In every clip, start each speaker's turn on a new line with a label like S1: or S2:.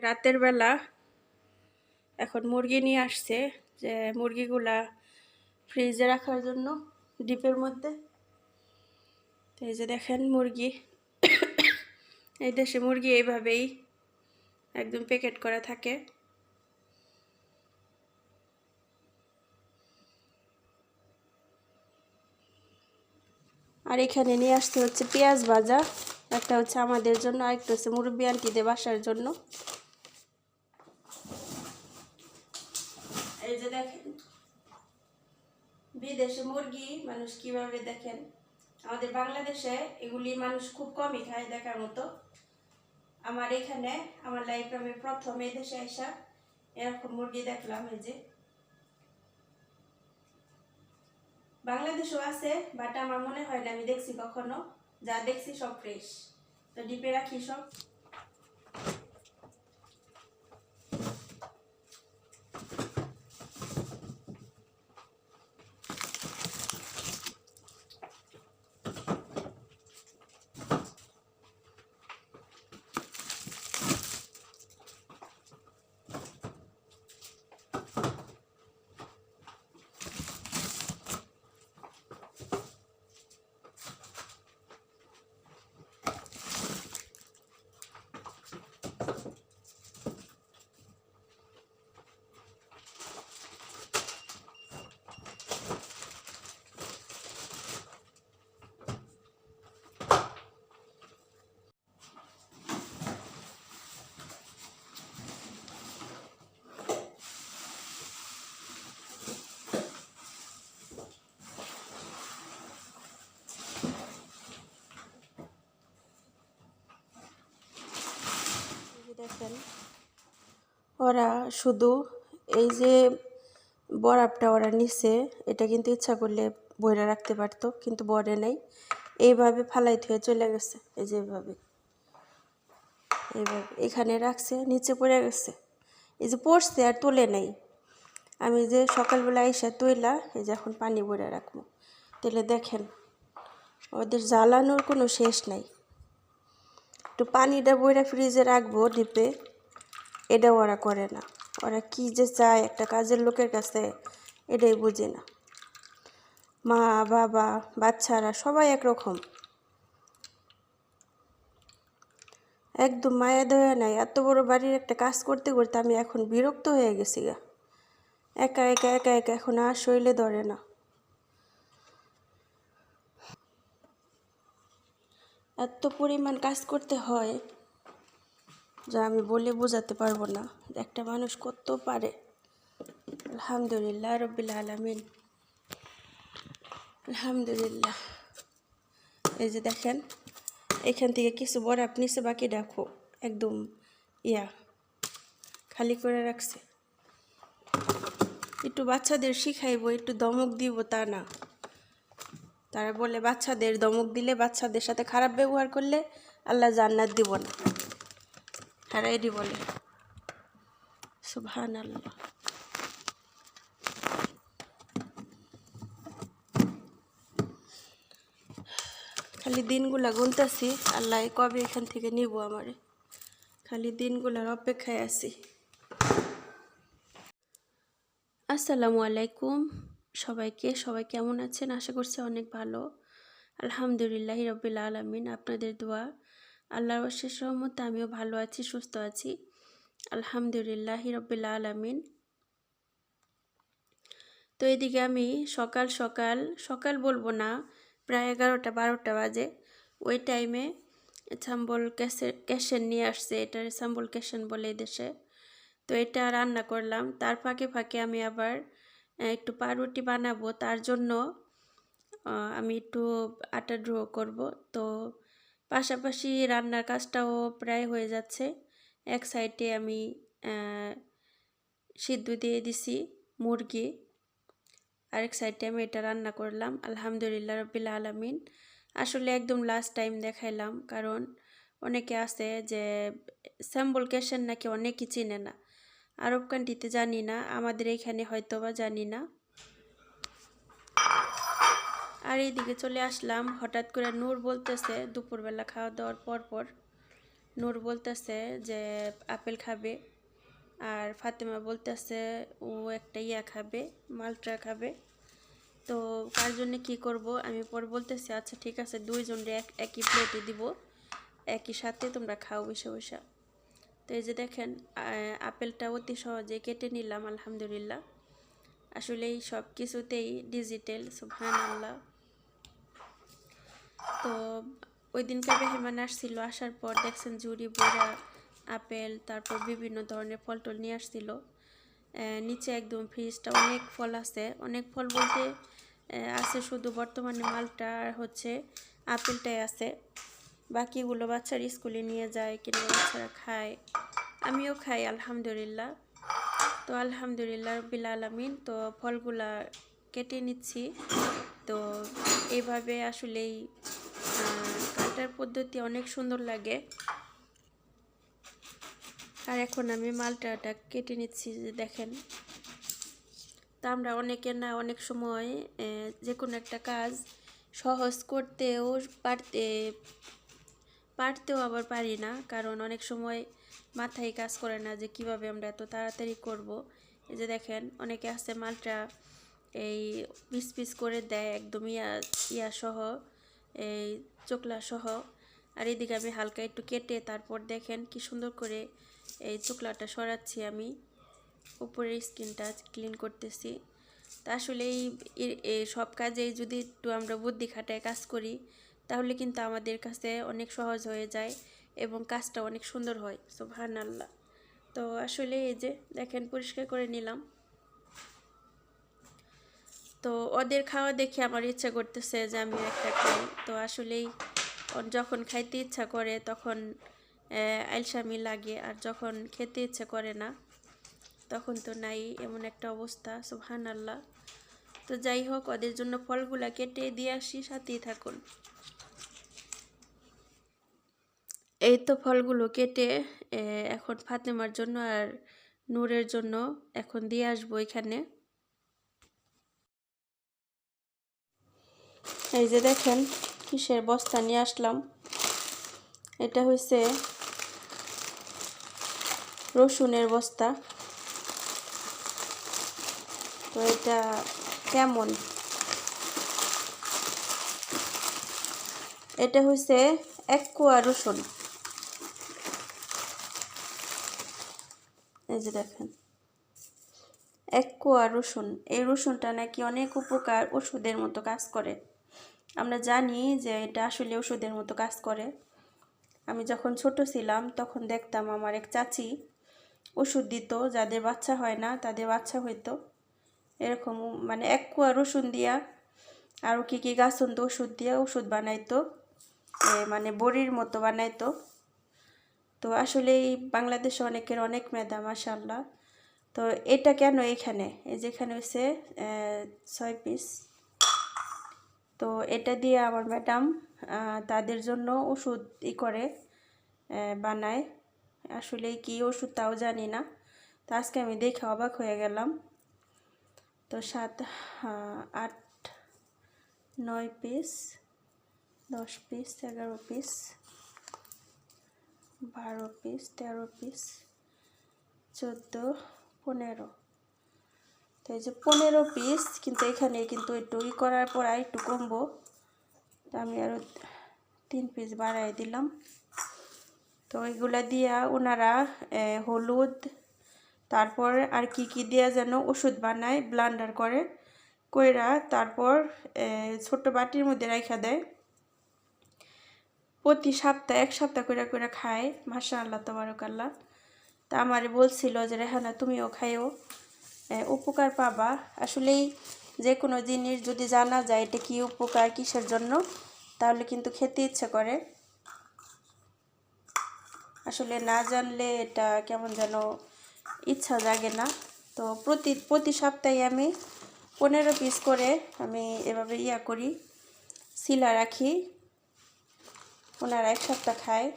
S1: রাতের বেলা এখন মুরগি নিয়ে আসছে, যে মুরগিগুলা ফ্রিজে রাখার জন্য ডিপের মধ্যে। তো এই যে দেখেন মুরগি, এই দেশে মুরগি এইভাবেই একদম প্যাকেট করা থাকে। আর এখানে নিয়ে আসতে হচ্ছে পেঁয়াজ ভাজা, একটা হচ্ছে আমাদের জন্য, আরেকটা হচ্ছে মুরব্বি আন্টিদের বাসার জন্য। এই যে দেখেন বিদেশে মুরগি মানুষ কিভাবে দেখেন, আমাদের বাংলাদেশে এগুলি মানুষ খুব কমই খায় দেখার মতো। আমার এখানে আমার লাইফে আমি প্রথম এই দেশে আসা এরকম মুরগি দেখলাম। এই যে বাংলাদেশও আছে, বাট আমার মনে হয় না আমি দেখছি কখনো, যা দেখছি সব ফ্রেশ। তো ডিপে রাখি সব। দেখেন ওরা শুধু এই যে বরফটা ওরা নিচে, এটা কিন্তু ইচ্ছা করলে বইরা রাখতে পারতো, কিন্তু বরে নাই, এইভাবে ফালাই থুয়ে চলে গেছে। এই যে এইভাবে এইভাবে এখানে রাখছে, নিচে পড়ে গেছে, এই যে পড়ছে আর তোলে নাই। আমি যে সকালবেলা এসে তৈলা এই যে এখন পানি ভরে রাখবো। তাহলে দেখেন ওদের জ্বালানোর কোনো শেষ নাই। একটু পানিটা বইরা ফ্রিজে রাখবো ডিপে, এটা ওরা করে না। ওরা কি যে চায় একটা কাজের লোকের কাছে, এটাই বুঝে না। মা বাবা বাচ্চারা সবাই একরকম, একদম মায়া দয়া নাই। এত বড় বাড়ির একটা কাজ করতে করতে আমি এখন বিরক্ত হয়ে গেছি গা। একা একা একা একা এখন আর শরীরে ধরে না। এত পরিমাণ কাজ করতে হয় যা আমি বলে বোঝাতে পারবো না। একটা মানুষ কত পারে। আলহামদুলিল্লাহ রব্বিল আলামিন, আলহামদুলিল্লাহ। এই যে দেখেন এখান থেকে কিছু বরফ নিচে, বাকি দেখো একদম খালি করে রাখছে। একটু বাচ্চাদের শিখাইবো, একটু দমক দিব তা না। তারা বলে বাচ্চাদের দমক দিলে, বাচ্চাদের সাথে খারাপ ব্যবহার করলে আল্লাহ জান্নাত দিব না। হারাইডি বলে সুবহানাল্লাহ। খালি দিনগুলা গুনতেছি, আল্লাহ কবে এখান থেকে নিব আমারে, খালি দিনগুলার অপেক্ষায় আছি। আসসালামু আলাইকুম সবাইকে, সবাই কেমন আছেন? আশা করছি অনেক ভালো। আলহামদুলিল্লাহ রব্বিল আলামিন, আপনাদের দোয়া, আল্লাহর অশেষ রহমতে আমিও ভালো আছি, সুস্থ আছি, আলহামদুলিল্লাহ রব্বিল আলামিন। তো এদিকে আমি সকাল সকাল, সকাল বলবো না, প্রায় 11টা-12টা বাজে, ওই টাইমে সাম্বল ক্যাশেন নিয়ে আসছে, এটা সাম্বল ক্যাশেন বলে দেশে। তো এটা রান্না করলাম। তার ফাঁকে ফাঁকে আমি আবার একটু পাউরুটি বানাবো, তার জন্য আমি একটু আটা ড্র করব। তো পাশাপাশি রান্নার কাজটাও প্রায় হয়ে যাচ্ছে। এক সাইডে আমি সিদ্ধ দিয়ে দিছি মুরগি, আরেক সাইডে আমি এটা রান্না করলাম। আলহামদুলিল্লাহ রব্বিল আলামিন। আসলে একদম লাস্ট টাইম দেখাইলাম, কারণ অনেকে আছে যে সাম্বল ক্যাশেন নাকি অনেকেই চিনে না, আরব কান্ট্রিতে জানি না, আমাদের এখানে হয়তো বা জানি না। আর এইদিকে চলে আসলাম, হঠাৎ করে নূর বলতেছে দুপুরবেলা খাওয়া দাওয়ার পর নূর বলতেছে যে আপেল খাবে, আর ফাতেমা বলতেছে ও একটা খাবে, মালটা খাবে। তো কার জন্য কি করব আমি পরে বলতেছি, আচ্ছা ঠিক আছে, দুইজনরে একই প্লেটে দিব, একই সাথে তোমরা খাও বসে বসে। তো এই যে দেখেন আপেলটা অতি সহজে কেটে নিলাম, আলহামদুলিল্লাহ। আসলেই সব কিছুতেই ডিজিটাল, সুবহানাল্লাহ। তো ওই দিনকার মেহমান আসছিল, আসার পর দেখছেন ঝুড়ি ভরা আপেল, তারপর বিভিন্ন ধরনের ফল টল নিয়ে আসছিল। নিচে একদম ফ্রিজটা অনেক ফল আছে, অনেক ফল বলতে আছে শুধু বর্তমানে মালটা আর হচ্ছে আপেলটাই আছে। বাকিগুলো বাচ্চারা স্কুলে নিয়ে যায়, কিংবা বাচ্চারা খায়, আমিও খাই আলহামদুলিল্লাহ। তো আলহামদুলিল্লাহ রাব্বিল আলামিন। তো ফলগুলা কেটে নিচ্ছি। তো এইভাবে আসলেই কাটার পদ্ধতি অনেক সুন্দর লাগে। আর এখন আমি মালটাটা কেটে নিচ্ছি, যে দেখেন। তা আমরা অনেকে না অনেক সময় যে কোনো একটা কাজ সহজ করতেও পারতেও আবার পারি না, কারণ অনেক সময় মাথায় কাজ করে না যে কিভাবে আমরা এত তাড়াতাড়ি করব। এই যে দেখেন, অনেকে আছে মালটা এই পিস পিস করে দেয় একদম ইয়া সহ, এই চোকলা সহ। আর এদিকে আমি হালকা একটু কেটে তারপর দেখেন কি সুন্দর করে এই চোকলাটা সরাচ্ছি, আমি উপরের স্কিনটা ক্লিন করতেছি। তা আসলে এই সব কাজেই যদি একটু আমরা বুদ্ধি খাটায় কাজ করি, তাহলে কিন্তু আমাদের কাছে অনেক সহজ হয়ে যায় এবং কাজটা অনেক সুন্দর হয়, সুবহানাল্লাহ। তো আসলে এই যে দেখেন, পরিষ্কার করে নিলাম। তো ওদের খাওয়া দেখে আমার ইচ্ছা করতেছে যে আমি একটা খাই। তো আসলেই যখন খাইতে ইচ্ছা করে তখন আলসামি লাগে, আর যখন খেতে ইচ্ছা করে না তখন তো নাই, এমন একটা অবস্থা, সুবহানাল্লাহ। তো যাই হোক, ওদের জন্য ফলগুলা কেটে দিয়ে আসি, সাথেই থাকুন। এই তো ফলগুলো কেটে এখন ফাতেমার জন্য আর নূরের জন্য এখন দিয়ে আসবো এখানে। এই যে দেখেন কিসের বস্তা নিয়ে আসলাম, এটা হচ্ছে রসুনের বস্তা। তো এটা কেমন, এটা হচ্ছে 1 কোয়া রসুন। এই যে দেখেন 1 কোয়া রসুন। এই রসুনটা নাকি অনেক উপকার, ওষুধের মতো কাজ করে। আমরা জানি যে এটা আসলে ওষুধের মতো কাজ করে। আমি যখন ছোট ছিলাম তখন দেখতাম আমার এক চাচি ওষুধ দিত, যাদের বাচ্চা হয় না তাদের বাচ্চা হইতো, এরকম মানে 1 কোয়া রসুন দিয়া আরও কী কী গাছন্দ ওষুধ দিয়া ওষুধ বানাইতো, মানে বড়ির মতো বানাইতো। তো আসলেই বাংলাদেশে অনেকের অনেক মেধা, মাশাআল্লাহ। তো এটা কেন এখানে, এই যেখানে হচ্ছে 6 পিস। তো এটা দিয়ে আমার ম্যাডাম তাদের জন্য ওষুধ করে বানায়। আসলে কি ওষুধ তাও জানি না, তো আজকে আমি দেখে অবাক হয়ে গেলাম। তো 7, 8, 9 piece, 10 piece, 11 piece, 12 piece, 13 piece, 14, 15। তো এই যে 15 পিস, কিন্তু এখানে কিন্তু একটু করার পর আর একটু কমবো। তো আমি আরও 3 পিস বাড়াই দিলাম। তো এগুলা দিয়া ওনারা হলুদ, তারপর আর কি দিয়া যেন ওষুধ বানায়, ব্লান্ডার করে কইরা তারপর ছোট বাটির মধ্যে রাখা দেয়। প্রতি সপ্তাহে 1 সপ্তাহ করে খায়, মাশাআল্লাহ তাবারাকাল্লাহ। তা আমারে বলছিল যে রেহানা তুমিও খাইও, উপকার পাবা। আসলেই যে কোনো জিনিস যদি জানা যায় এটা কি উপকার, কিসের জন্য, তাহলে কিন্তু খেতে ইচ্ছা করে। আসলে না জানলে এটা কেমন যেন ইচ্ছা জাগে না। তো প্রতি সপ্তাহে আমি 15 পিস করে আমি এভাবে করি, সিলা রাখি, ওনারা 1 সপ্তাহ খায়।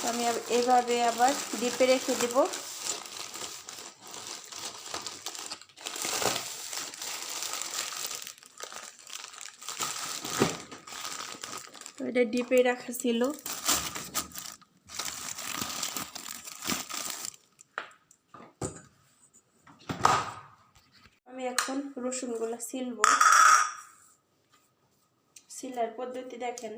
S1: আমি এভাবে আবার ডিপে রেখে দেব। তো এটা ডিপে রাখা ছিল। আমি এখন রসুনগুলো ছিলবো। সিলার পদ্ধতি দেখেন।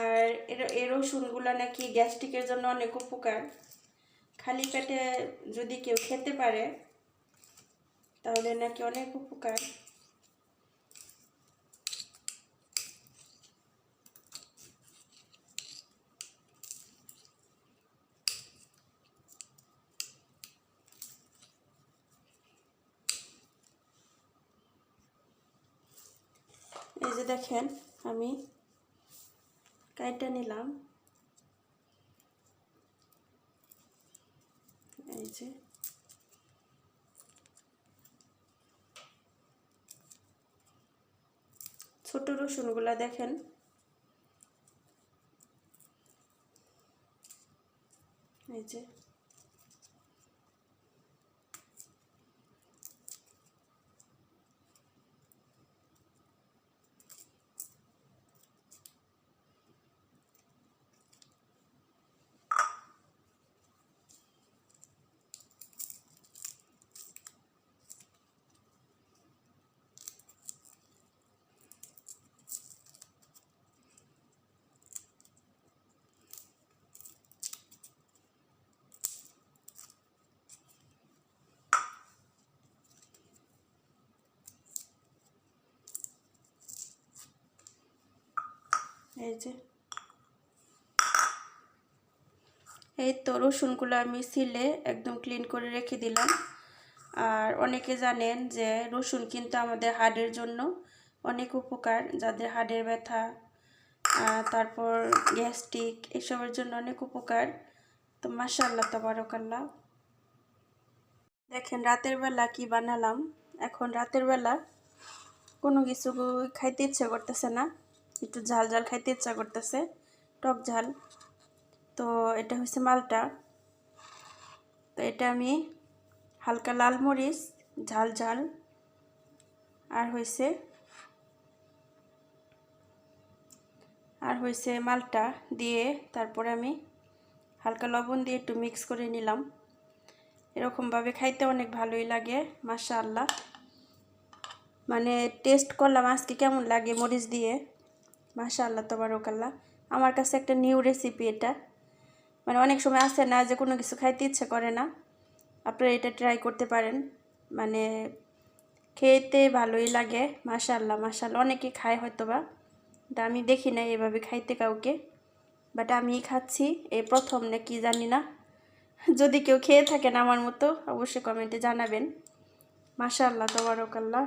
S1: আর এই রসুনগুলো নাকি গ্যাস্ট্রিকের জন্য অনেক উপকার। খালি পেটে যদি কেউ খেতে পারে তাহলে নাকি অনেক উপকার। এই যে দেখেন আমি কাইটা নিলাম। এই যে ছোট রসুনগুলা দেখেন। এই যে এই যে এই তো রসুনগুলো আমি ছিলে একদম ক্লিন করে রেখে দিলাম। আর অনেকে জানেন যে রসুন কিন্তু আমাদের হাড়ের জন্য অনেক উপকার, যাদের হাড়ের ব্যথা তারপর গ্যাস্ট্রিক এসবের জন্য অনেক উপকার। তো মাশাআল্লাহ তাবারাকাল্লাহ। দেখেন রাতের বেলা কি বানালাম। এখন রাতের বেলা কোনো কিছু খাইতে ইচ্ছা করতেছে না, একটু ঝাল ঝাল খাইতে ইচ্ছা করতেছে, টক ঝাল। তো এটা হচ্ছে মালটা। তো এটা আমি হালকা লাল মরিচ ঝাল ঝাল আর হয়েছে মালটা দিয়ে তারপরে আমি হালকা লবণ দিয়ে একটু মিক্স করে নিলাম। এরকমভাবে খাইতে অনেক ভালোই লাগে মাশাআল্লাহ। মানে টেস্ট করলাম আজকে কেমন লাগে মরিচ দিয়ে। মাশাআল্লাহ তাবারাকাল্লাহ। আমার কাছে একটা নিউ রেসিপি এটা। মানে অনেক সময় আসে না যে কোনো কিছু খাইতে ইচ্ছে করে না, আপনারা এটা ট্রাই করতে পারেন। মানে খেতে ভালোই লাগে মাশাআল্লাহ মাশাআল্লাহ। অনেকে খায় হয়তো বা, আমি দেখি না এভাবে খাইতে কাউকে, বাট আমি খাচ্ছি এই প্রথম না কি জানি না। যদি কেউ খেয়ে থাকেন আমার মতো অবশ্যই কমেন্টে জানাবেন। মাশাআল্লাহ তাবারাকাল্লাহ।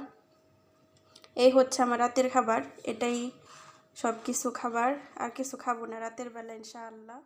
S1: এই হচ্ছে আমার রাতের খাবার। এটাই সব কিছু খাবার, আর কিছু খাবো না রাতের বেলা ইনশাআল্লাহ।